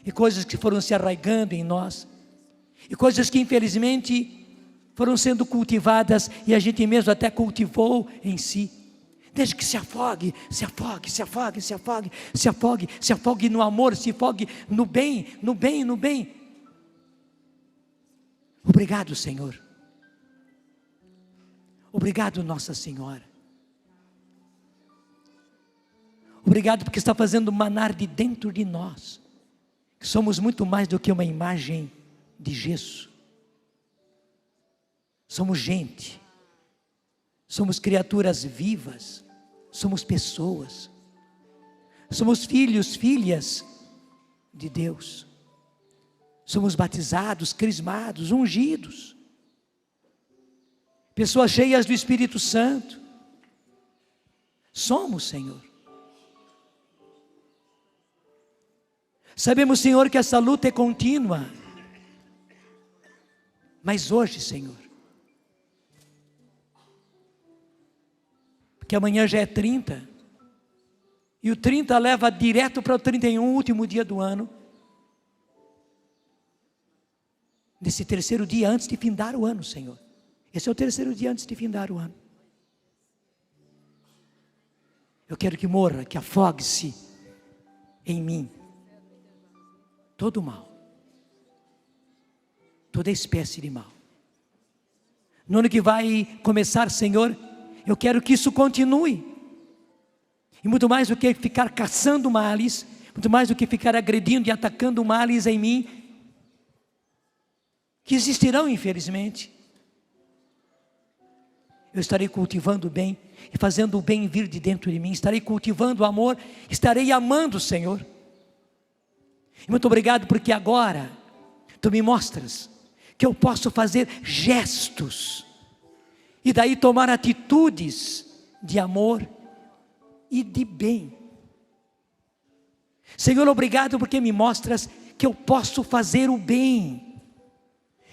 E coisas que foram se arraigando em nós, e coisas que infelizmente foram sendo cultivadas, e a gente mesmo até cultivou em si. Desde que se afogue no amor, se afogue no bem. Obrigado, Senhor. Obrigado, Nossa Senhora. Obrigado porque está fazendo manar de dentro de nós. Somos muito mais do que uma imagem de gesso. Somos gente. Somos criaturas vivas. Somos pessoas. Somos filhos, filhas de Deus. Somos batizados, crismados, ungidos. Pessoas cheias do Espírito Santo. Somos, Senhor. Sabemos, Senhor, que essa luta é contínua. Mas hoje, Senhor, porque amanhã já é 30, e o 30 leva direto para o 31, último dia do ano, nesse terceiro dia antes de findar o ano, Senhor. Esse é o terceiro dia antes de findar o ano. Eu quero que morra, que afogue-se em mim todo o mal, toda espécie de mal. No ano que vai começar, Senhor, eu quero que isso continue. E muito mais do que ficar caçando males, muito mais do que ficar agredindo e atacando males em mim, que existirão infelizmente, eu estarei cultivando o bem e fazendo o bem vir de dentro de mim, estarei cultivando o amor, estarei amando o Senhor. E muito obrigado porque agora Tu me mostras que eu posso fazer gestos e daí tomar atitudes de amor e de bem. Senhor, obrigado porque me mostras que eu posso fazer o bem.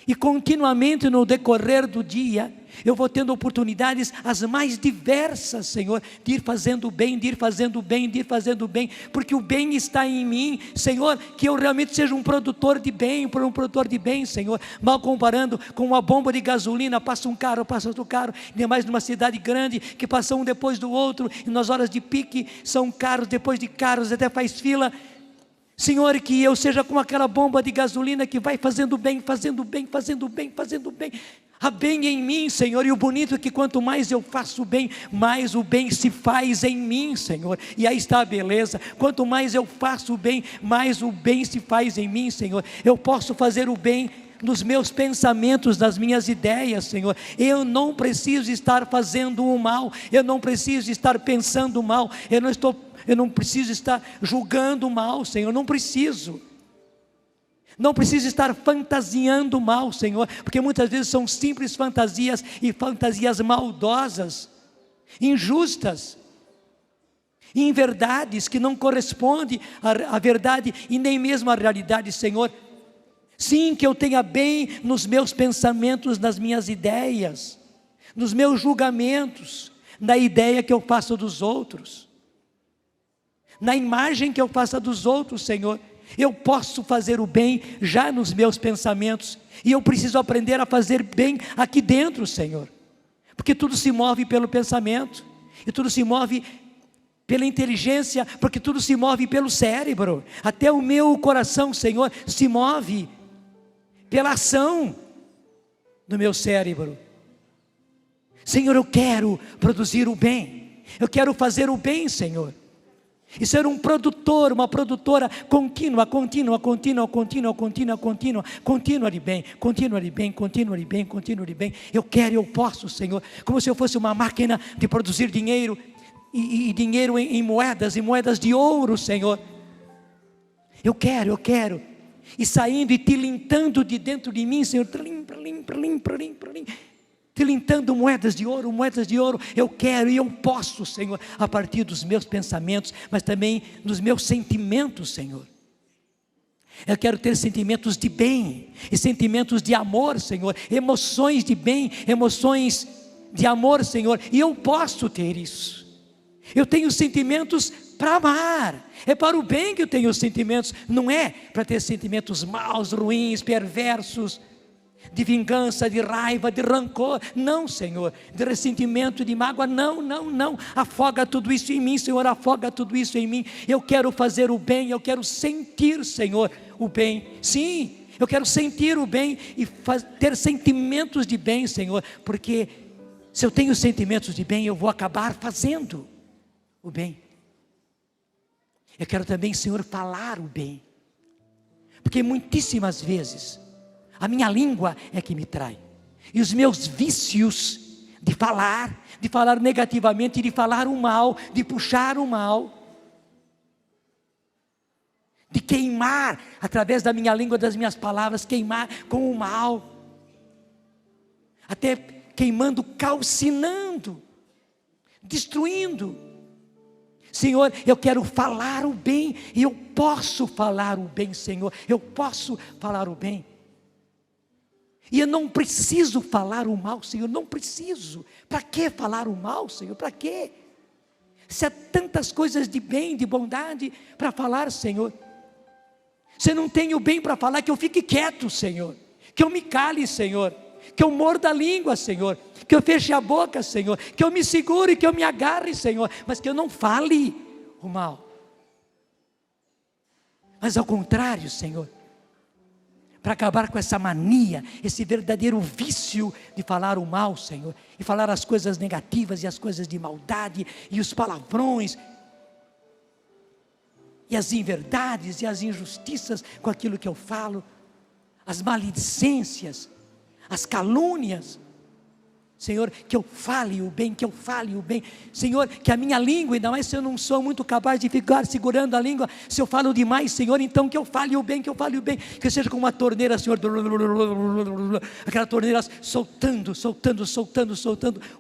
E continuamente no decorrer do dia, eu vou tendo oportunidades as mais diversas, Senhor, de ir fazendo o bem, de ir fazendo o bem, de ir fazendo o bem, porque o bem está em mim, Senhor, que eu realmente seja um produtor de bem, Senhor, mal comparando com uma bomba de gasolina, passa um carro, passa outro carro, ainda mais numa cidade grande, que passa um depois do outro, e nas horas de pique, são carros depois de carros, até faz fila. Senhor, que eu seja como aquela bomba de gasolina que vai fazendo bem, fazendo bem, fazendo bem, fazendo bem. Há bem em mim, Senhor, e o bonito é que quanto mais eu faço bem, mais o bem se faz em mim, Senhor. E aí está a beleza, quanto mais eu faço o bem, mais o bem se faz em mim, Senhor. Eu posso fazer o bem nos meus pensamentos, nas minhas ideias, Senhor. Eu não preciso estar fazendo o mal, eu não preciso estar pensando mal, eu não preciso estar julgando mal, Senhor, não preciso estar fantasiando mal, Senhor, porque muitas vezes são simples fantasias e fantasias maldosas, injustas, inverdades que não correspondem à verdade e nem mesmo à realidade, Senhor. Sim, que eu tenha bem nos meus pensamentos, nas minhas ideias, nos meus julgamentos, na ideia que eu faço dos outros, na imagem que eu faço dos outros, Senhor. Eu posso fazer o bem já nos meus pensamentos, e eu preciso aprender a fazer bem aqui dentro, Senhor, porque tudo se move pelo pensamento, e tudo se move pela inteligência, porque tudo se move pelo cérebro, até o meu coração, Senhor, se move pela ação do meu cérebro. Senhor, eu quero produzir o bem, eu quero fazer o bem, Senhor, e ser um produtor, uma produtora contínua de bem. Eu quero e eu posso, Senhor, como se eu fosse uma máquina de produzir dinheiro, e dinheiro em moedas, e moedas de ouro, Senhor. Eu quero, e saindo e tilintando de dentro de mim, Senhor, tilintando moedas de ouro, eu quero e eu posso, Senhor, a partir dos meus pensamentos, mas também dos meus sentimentos, Senhor. Eu quero ter sentimentos de bem, e sentimentos de amor, Senhor, emoções de bem, emoções de amor, Senhor, e eu posso ter isso. Eu tenho sentimentos para amar, é para o bem que eu tenho os sentimentos, não é para ter sentimentos maus, ruins, perversos, de vingança, de raiva, de rancor, não, Senhor, de ressentimento, de mágoa, não, afoga tudo isso em mim, Senhor, afoga tudo isso em mim. Eu quero fazer o bem, eu quero sentir, Senhor, o bem, sim, eu quero sentir o bem e ter sentimentos de bem, Senhor, porque se eu tenho sentimentos de bem, eu vou acabar fazendo o bem. Eu quero também, Senhor, falar o bem, porque muitíssimas vezes a minha língua é que me trai, e os meus vícios de falar negativamente, de falar o mal, de puxar o mal, de queimar através da minha língua, das minhas palavras, queimar com o mal, até queimando, calcinando, destruindo. Senhor, eu quero falar o bem, e eu posso falar o bem, Senhor, eu posso falar o bem. E eu não preciso falar o mal, Senhor, não preciso. Para que falar o mal, Senhor? Para quê? Se há tantas coisas de bem, de bondade para falar, Senhor. Se eu não tenho bem para falar, que eu fique quieto, Senhor. Que eu me cale, Senhor. Que eu morda a língua, Senhor. Que eu feche a boca, Senhor. Que eu me segure, que eu me agarre, Senhor. Mas que eu não fale o mal. Mas ao contrário, Senhor, para acabar com essa mania, esse verdadeiro vício de falar o mal, Senhor, e falar as coisas negativas e as coisas de maldade, e os palavrões, e as inverdades e as injustiças com aquilo que eu falo, as maledicências, as calúnias. Senhor, que eu fale o bem, que eu fale o bem. Senhor, que a minha língua, ainda mais se eu não sou muito capaz de ficar segurando a língua, se eu falo demais, Senhor, então que eu fale o bem, que eu fale o bem. Que eu seja como uma torneira, Senhor, aquela torneira soltando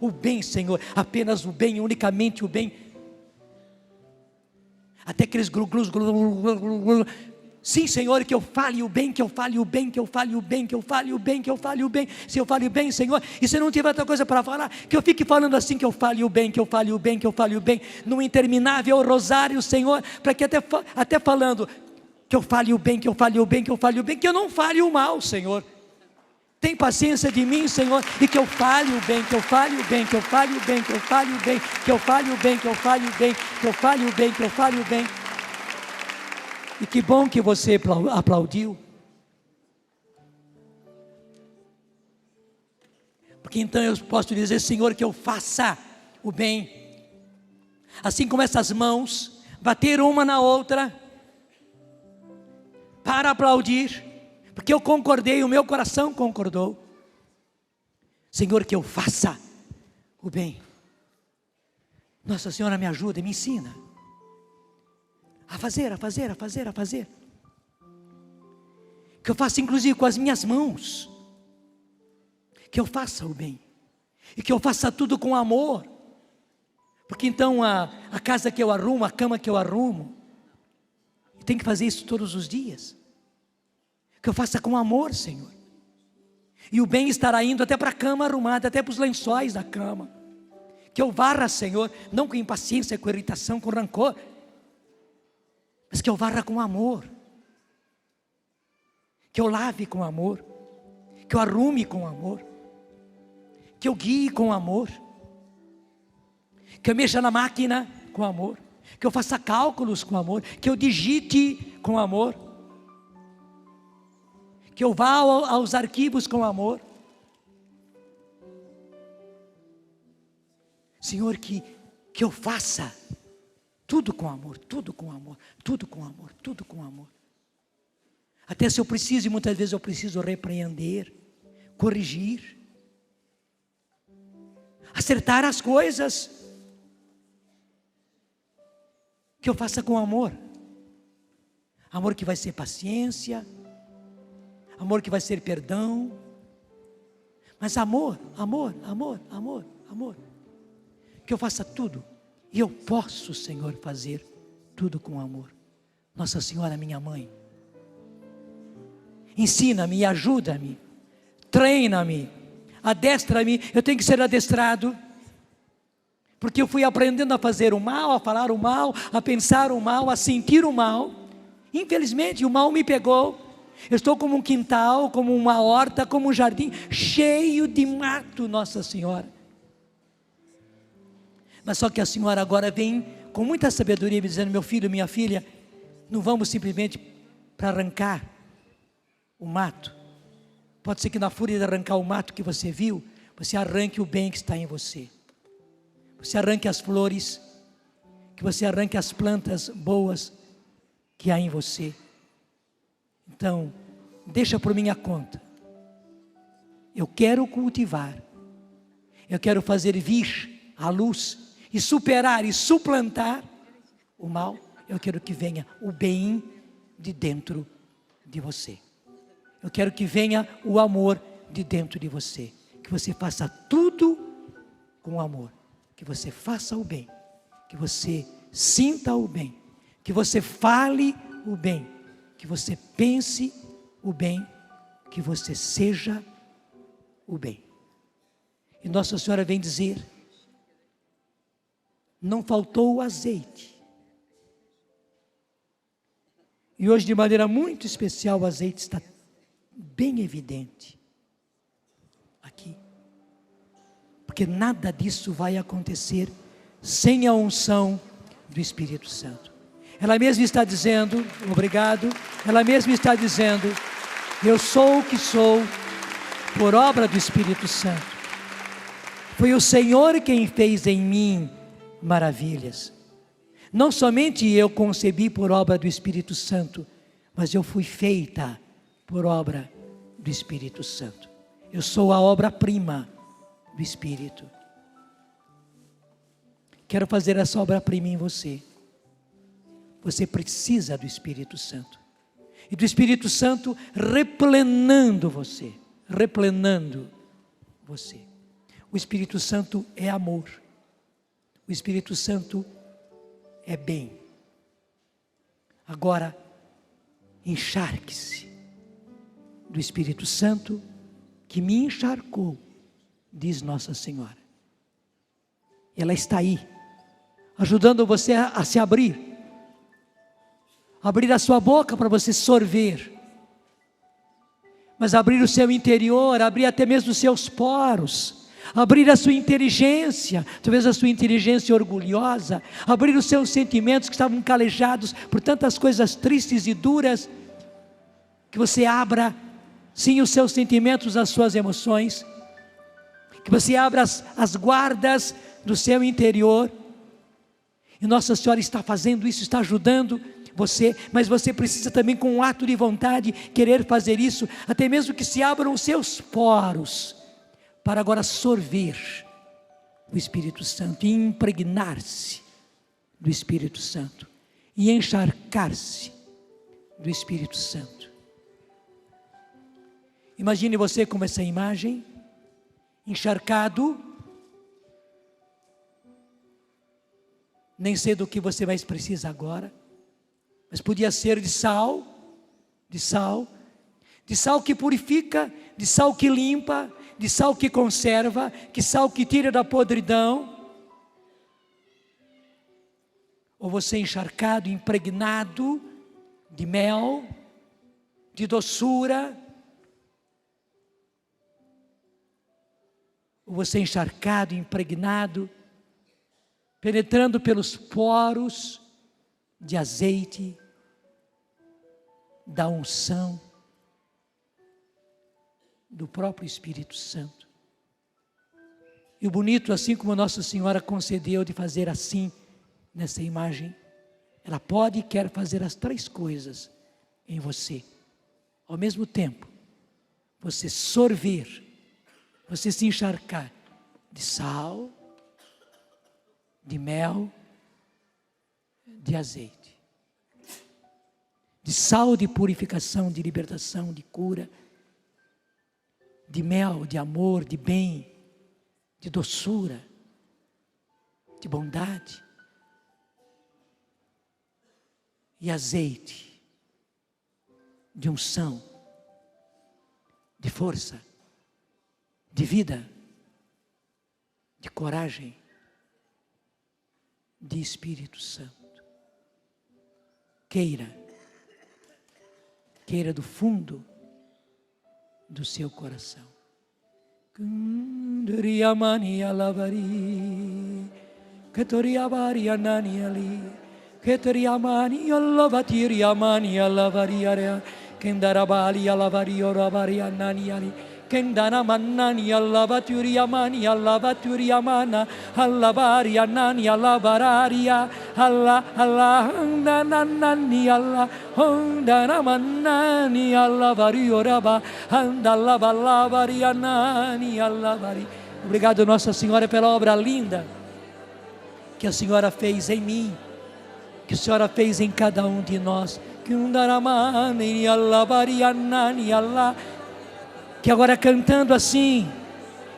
o bem, Senhor, apenas o bem, unicamente o bem. Até aqueles glu-glus, sim, Senhor, que eu fale o bem, que eu fale o bem, que eu fale o bem, que eu fale o bem, que eu fale o bem. Se eu fale o bem, Senhor, e se não tiver outra coisa para falar, que eu fique falando assim, que eu fale o bem, que eu fale o bem, que eu fale o bem, num interminável rosário, Senhor, para que até falando, que eu fale o bem, que eu fale o bem, que eu fale o bem, que eu não fale o mal, Senhor. Tem paciência de mim, Senhor, e que eu fale o bem, que eu fale o bem, que eu fale o bem, que eu fale o bem, que eu fale o bem, que eu fale o bem, que eu fale o bem, que eu fale o bem. E que bom que você aplaudiu. Porque então eu posso dizer, Senhor, que eu faça o bem. Assim como essas mãos bateram uma na outra para aplaudir, porque eu concordei, o meu coração concordou. Senhor, que eu faça o bem. Nossa Senhora, me ajuda, me ensina a fazer. Que eu faça inclusive com as minhas mãos. Que eu faça o bem. E que eu faça tudo com amor. Porque então a casa que eu arrumo, a cama que eu arrumo, tem que fazer isso todos os dias. Que eu faça com amor, Senhor. E o bem estará indo até para a cama arrumada, até para os lençóis da cama. Que eu varra, Senhor, não com impaciência, com irritação, com rancor, mas que eu varra com amor, que eu lave com amor, que eu arrume com amor, que eu guie com amor, que eu mexa na máquina com amor, que eu faça cálculos com amor, que eu digite com amor, que eu vá aos arquivos com amor. Senhor, que eu faça tudo com amor, tudo com amor, tudo com amor, tudo com amor. Até se eu preciso, e muitas vezes eu preciso repreender, corrigir, acertar as coisas, que eu faça com amor. Amor que vai ser paciência, amor que vai ser perdão, mas amor. Que eu faça tudo. E eu posso, Senhor, fazer tudo com amor. Nossa Senhora, minha mãe, ensina-me, ajuda-me, treina-me, adestra-me. Eu tenho que ser adestrado, porque eu fui aprendendo a fazer o mal, a falar o mal, a pensar o mal, a sentir o mal. Infelizmente o mal me pegou. Eu estou como um quintal, como uma horta, como um jardim cheio de mato, Nossa Senhora. Mas só que a Senhora agora vem com muita sabedoria me dizendo: meu filho, minha filha, não vamos simplesmente para arrancar o mato. Pode ser que na fúria de arrancar o mato que você viu, você arranque o bem que está em você. Você arranque as flores, que você arranque as plantas boas que há em você. Então, deixa por minha conta. Eu quero cultivar, eu quero fazer vir a luz e superar e suplantar o mal. Eu quero que venha o bem de dentro de você. Eu quero que venha o amor de dentro de você. Que você faça tudo com amor. Que você faça o bem. Que você sinta o bem. Que você fale o bem. Que você pense o bem. Que você seja o bem. E Nossa Senhora vem dizer, não faltou o azeite. E hoje, de maneira muito especial, o azeite está bem evidente aqui. Porque nada disso vai acontecer sem a unção do Espírito Santo. Ela mesma está dizendo, obrigado, ela mesma está dizendo, eu sou o que sou por obra do Espírito Santo. Foi o Senhor quem fez em mim maravilhas. Não somente eu concebi por obra do Espírito Santo, mas eu fui feita por obra do Espírito Santo. Eu sou a obra-prima do Espírito. Quero fazer essa obra-prima em você. Você precisa do Espírito Santo. E do Espírito Santo replenando você. Replenando você. O Espírito Santo é amor. O Espírito Santo é bem. Agora, encharque-se do Espírito Santo que me encharcou, diz Nossa Senhora. Ela está aí, ajudando você a se abrir. Abrir a sua boca para você sorver. Mas abrir o seu interior, abrir até mesmo os seus poros. Abrir a sua inteligência, talvez a sua inteligência orgulhosa. Abrir os seus sentimentos que estavam calejados por tantas coisas tristes e duras. Que você abra, sim, os seus sentimentos, as suas emoções. Que você abra as guardas do seu interior. E Nossa Senhora está fazendo isso, está ajudando você, mas você precisa também, com um ato de vontade, querer fazer isso, até mesmo que se abram os seus poros, para agora sorver o Espírito Santo, e impregnar-se do Espírito Santo, e encharcar-se do Espírito Santo. Imagine você como essa imagem, encharcado. Nem sei do que você mais precisa agora, mas podia ser de sal que purifica, de sal que limpa, de sal que conserva, de sal que tira da podridão. Ou você encharcado, impregnado de mel, de doçura. Ou você encharcado, impregnado, penetrando pelos poros de azeite, da unção do próprio Espírito Santo. E o bonito, assim como Nossa Senhora concedeu de fazer assim, nessa imagem, ela pode e quer fazer as três coisas em você. Ao mesmo tempo, você sorver, você se encharcar de sal, de mel, de azeite. De sal de purificação, de libertação, de cura. De mel, de amor, de bem, de doçura, de bondade. E azeite, de unção, de força, de vida, de coragem, de Espírito Santo. Queira do fundo do seu coração. Kendana manani alla baturi amani alla baturi amana alla varia nani alla vararia alla nanani alla ondana manani alla vario raba andalla balla varia nani alla vari. Obrigado, Nossa Senhora, pela obra linda que a Senhora fez em mim, que a Senhora fez em cada um de nós. Kendana manani alla varia nani alla. Que agora cantando assim,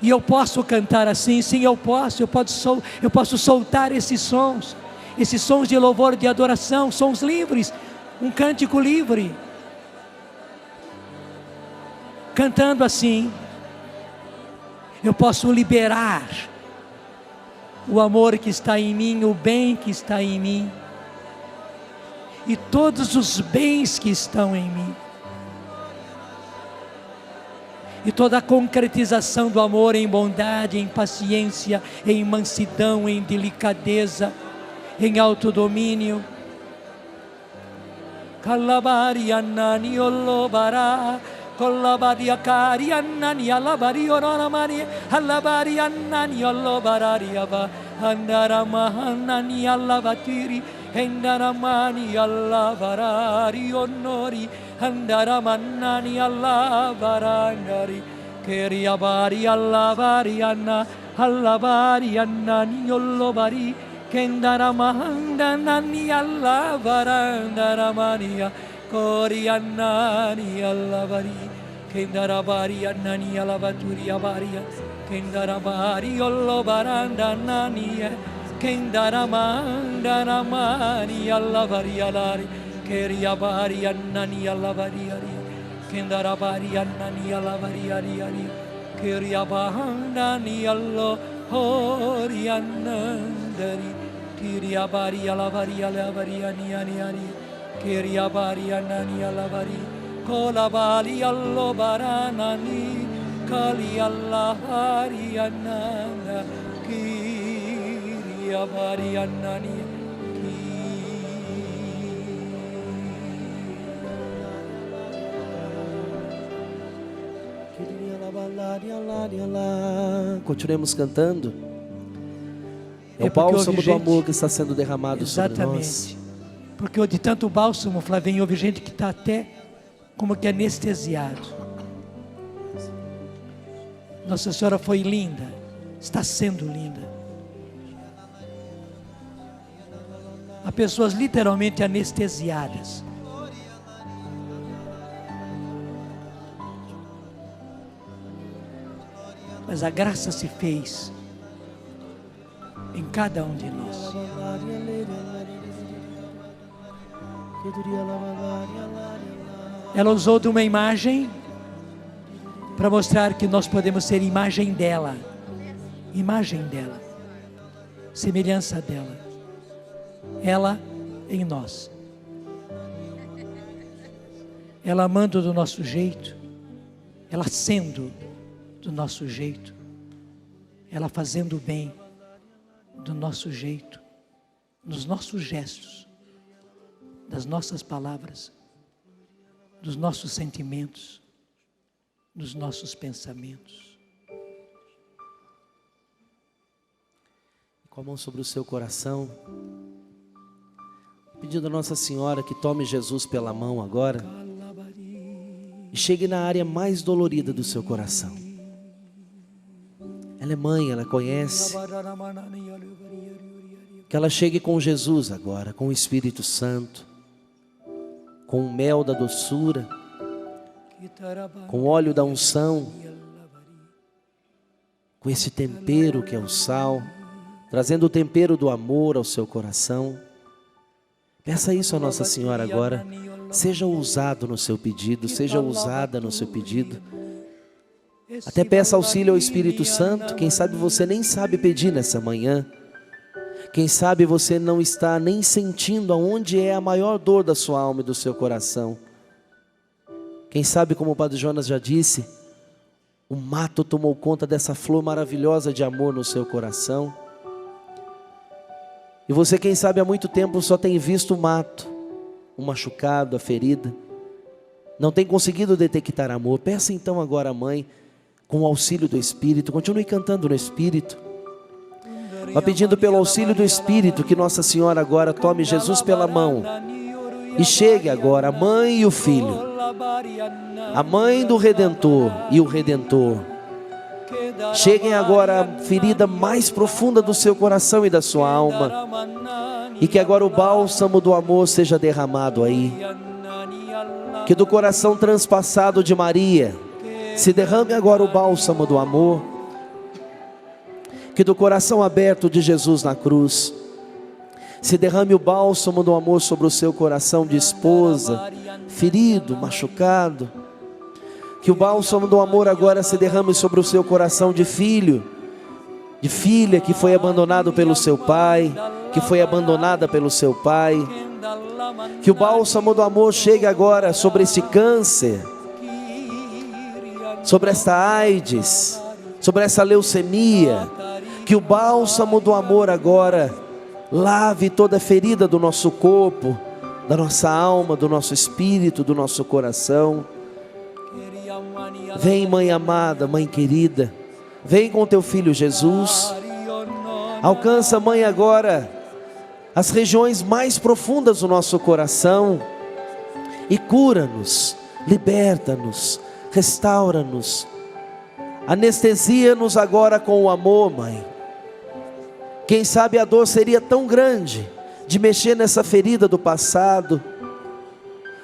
e eu posso cantar assim, sim, eu posso soltar esses sons de louvor, de adoração, sons livres, um cântico livre, cantando assim, Eu posso liberar o amor que está em mim, o bem que está em mim, e todos os bens que estão em mim. E toda a concretização do amor em bondade, em paciência, em mansidão, em delicadeza, em autodomínio. Kalabari anani olobara, kolabari akari anani alabari oramari, alabari anani olobarari aba, andarama anani alavatiri, endaramani alavarari onori, andaramanani alavarandari, keriabari alavari anna, alavari annani olobari, Kendaramandani Allah varandaramania Korianani Allah vari Kendarabari annani alavaturi avaria Kendarabari ollo barandanani Kendaramandaramani Allah vari alari Keriabari annani Allah vari Kendarabari annani Allah vari ari Keriabandani Allah Horianandari Kiriabari alavari alavari ani ani ani Kiriabari anani alavari Kolabali allobaranani Kali allavari ananda Kiriabari anani Continuemos cantando. É o bálsamo do amor que está sendo derramado sobre nós. Porque de tanto bálsamo, Flavinho, houve gente que está até como que anestesiado. Nossa Senhora foi linda, está sendo linda. Há pessoas literalmente anestesiadas. Mas a graça se fez em cada um de nós. Ela usou de uma imagem para mostrar que nós podemos ser imagem dela, semelhança dela, ela em nós, ela amando do nosso jeito, ela sendo do nosso jeito, ela fazendo o bem do nosso jeito, nos nossos gestos, das nossas palavras, dos nossos sentimentos, dos nossos pensamentos. Com a mão sobre o seu coração, pedindo a Nossa Senhora que tome Jesus pela mão agora e chegue na área mais dolorida do seu coração. Ela é mãe, ela conhece. Que ela chegue com Jesus agora, com o Espírito Santo, com o mel da doçura, com o óleo da unção, com esse tempero que é o sal, trazendo o tempero do amor ao seu coração. Peça isso a Nossa Senhora agora. Seja ousado no seu pedido, seja ousada no seu pedido. Até peça auxílio ao Espírito Santo. Quem sabe você nem sabe pedir nessa manhã. Quem sabe você não está nem sentindo aonde é a maior dor da sua alma e do seu coração. Quem sabe, como o Padre Jonas já disse, o mato tomou conta dessa flor maravilhosa de amor no seu coração. E você, quem sabe, há muito tempo só tem visto o mato, o machucado, a ferida. Não tem conseguido detectar amor. Peça então agora à mãe, com o auxílio do Espírito. Continue cantando no Espírito. Vá pedindo pelo auxílio do Espírito que Nossa Senhora agora tome Jesus pela mão e chegue agora a mãe e o filho, a mãe do Redentor e o Redentor. Cheguem agora à ferida mais profunda do seu coração e da sua alma, e que agora o bálsamo do amor seja derramado aí. Que do coração transpassado de Maria se derrame agora o bálsamo do amor. Que do coração aberto de Jesus na cruz se derrame o bálsamo do amor sobre o seu coração de esposa, ferido, machucado, Que o bálsamo do amor agora se derrame sobre o seu coração de filho, de filha que foi abandonado pelo seu pai, que foi abandonada pelo seu pai. Que o bálsamo do amor chegue agora sobre esse câncer, sobre esta AIDS, sobre essa leucemia. Que o bálsamo do amor agora lave toda a ferida do nosso corpo, da nossa alma, do nosso espírito, do nosso coração. Vem, mãe amada, mãe querida, vem com teu filho Jesus. Alcança, mãe, agora as regiões mais profundas do nosso coração e cura-nos, liberta-nos, restaura-nos. Anestesia-nos agora com o amor, mãe. Quem sabe a dor seria tão grande de mexer nessa ferida do passado.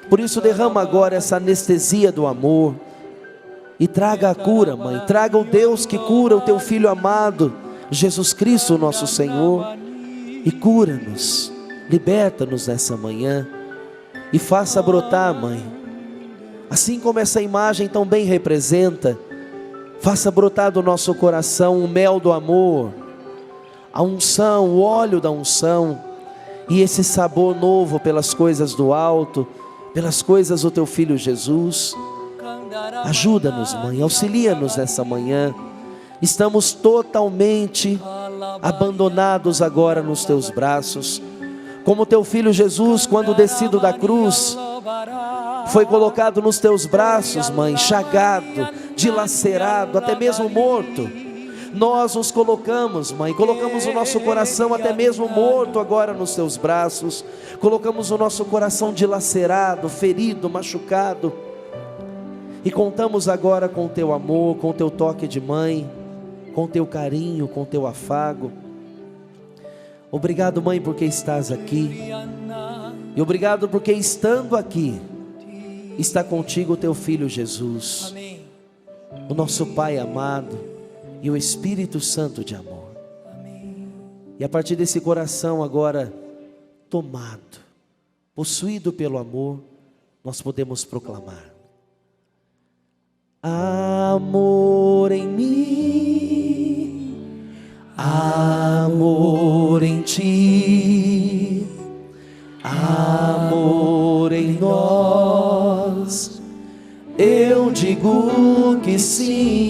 Por isso derrama agora essa anestesia do amor e traga a cura, mãe. Traga o Deus que cura, o teu filho amado, Jesus Cristo, nosso Senhor, e cura-nos, liberta-nos nessa manhã e faça brotar, mãe, assim como essa imagem tão bem representa, faça brotar do nosso coração o mel do amor, a unção, o óleo da unção e esse sabor novo pelas coisas do alto, pelas coisas do teu filho Jesus. Ajuda-nos, mãe, auxilia-nos nessa manhã. Estamos totalmente abandonados agora nos teus braços, como teu filho Jesus, quando descido da cruz, foi colocado nos teus braços, mãe, chagado, dilacerado, até mesmo morto. Nós nos colocamos, mãe, colocamos o nosso coração até mesmo morto agora nos teus braços, colocamos o nosso coração dilacerado, ferido, machucado, e contamos agora com o teu amor, com o teu toque de mãe, com o teu carinho, com o teu afago. Obrigado, mãe, porque estás aqui, e obrigado porque estando aqui, está contigo o teu filho Jesus, o nosso Pai amado, e o Espírito Santo de amor. E a partir desse coração agora tomado, possuído pelo amor, nós podemos proclamar: amor em mim, amor em ti, amor em nós. Eu digo que sim.